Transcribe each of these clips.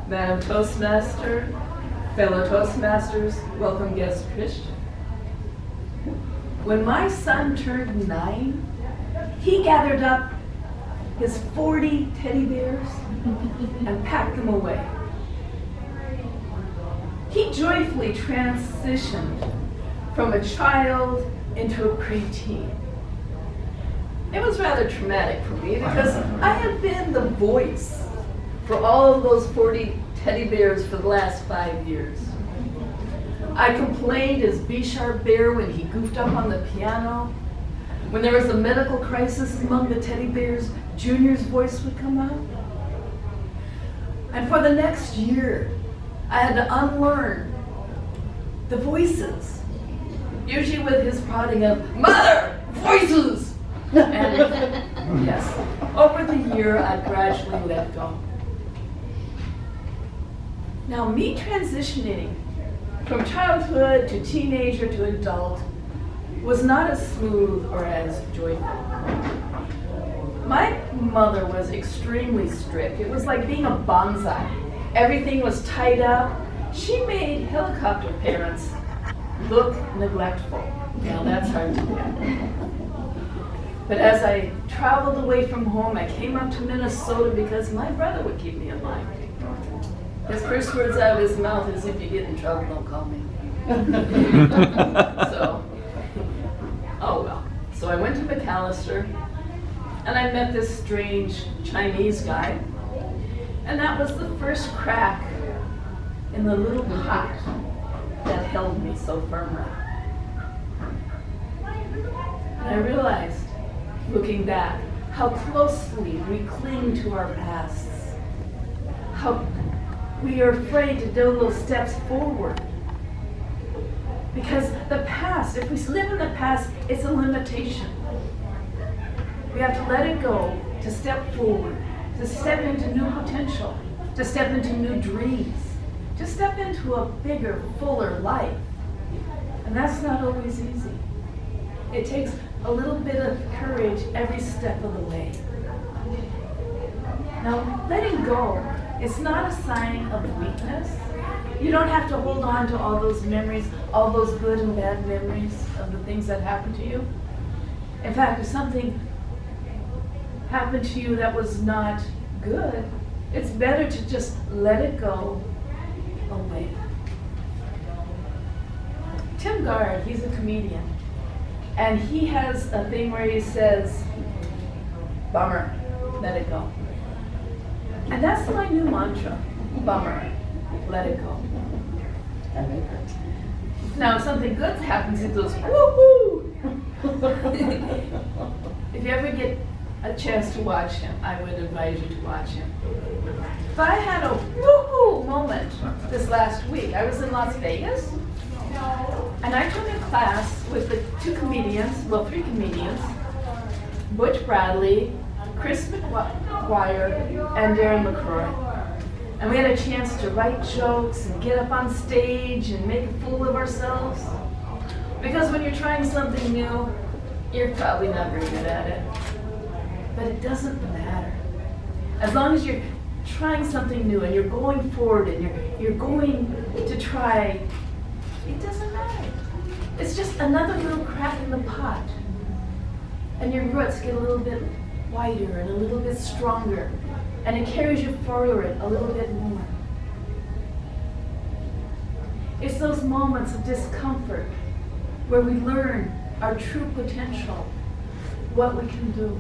Madam Toastmaster, fellow Toastmasters, welcome guest Trish. When my son turned 9, he gathered up his 40 teddy bears and packed them away. He joyfully transitioned from a child into a preteen. It was rather traumatic for me because I had been the voice for all of those 40 teddy bears for the last 5 years. I complained as B-sharp bear when he goofed up on the piano. When there was a medical crisis among the teddy bears, Junior's voice would come out. And for the next year, I had to unlearn the voices, usually with his prodding of, "Mother, voices!" And yes, over the year, I gradually let go. Now, me transitioning from childhood to teenager to adult was not as smooth or as joyful. My mother was extremely strict. It was like being a bonsai. Everything was tied up. She made helicopter parents look neglectful. Now that's hard to do. But as I traveled away from home, I came up to Minnesota because my brother would keep me in line. His first words out of his mouth is, "If you get in trouble, don't call me." So, oh well. So I went to McAllister, and I met this strange Chinese guy, and that was the first crack in the little pot that held me so firmly. And I realized, looking back, how closely we cling to our pasts, how we are afraid to do those steps forward. Because the past, if we live in the past, it's a limitation. We have to let it go to step forward, to step into new potential, to step into new dreams, to step into a bigger, fuller life. And that's not always easy. It takes a little bit of courage every step of the way. Now, letting go is not a sign of weakness. You don't have to hold on to all those memories, all those good and bad memories of the things that happened to you. In fact, if something happened to you that was not good, it's better to just let it go away. Tim Gard, he's a comedian, and he has a thing where he says, "Bummer, let it go." And that's my new mantra, bummer, let it go. Now, if something good happens, it goes, woohoo! If you ever get a chance to watch him, I would advise you to watch him. But I had a woohoo moment this last week. I was in Las Vegas, and I took a class with the three comedians, Butch Bradley, Chris McGuire, and Darren McCrory. And we had a chance to write jokes and get up on stage and make a fool of ourselves. Because when you're trying something new, you're probably not very good at it. But it doesn't matter. As long as you're trying something new and you're going forward and you're going to try, it doesn't matter. It's just another little crack in the pot. And your roots get a little bit wider and a little bit stronger, and it carries you forward a little bit more. It's those moments of discomfort where we learn our true potential, what we can do.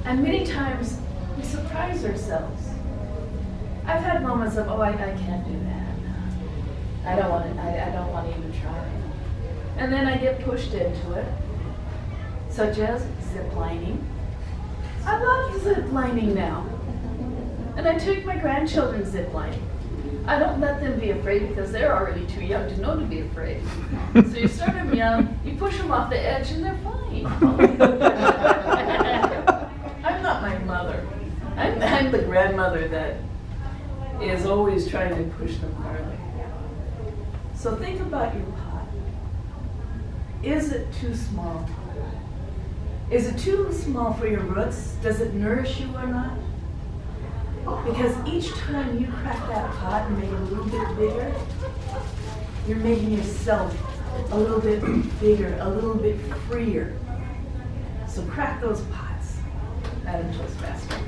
And many times we surprise ourselves. I've had moments of, I can't do that. I don't want to even try. And then I get pushed into it, such as ziplining. I love ziplining now. And I take my grandchildren ziplining. I don't let them be afraid because they're already too young to know to be afraid. So you start them young, you push them off the edge, and they're fine. I'm not my mother. I'm the grandmother that is always trying to push them farther. So think about your pot. Is it too small? Is it too small for your roots? Does it nourish you or not? Because each time you crack that pot and make it a little bit bigger, you're making yourself a little bit bigger, a little bit freer. So crack those pots. Madam Toastmaster.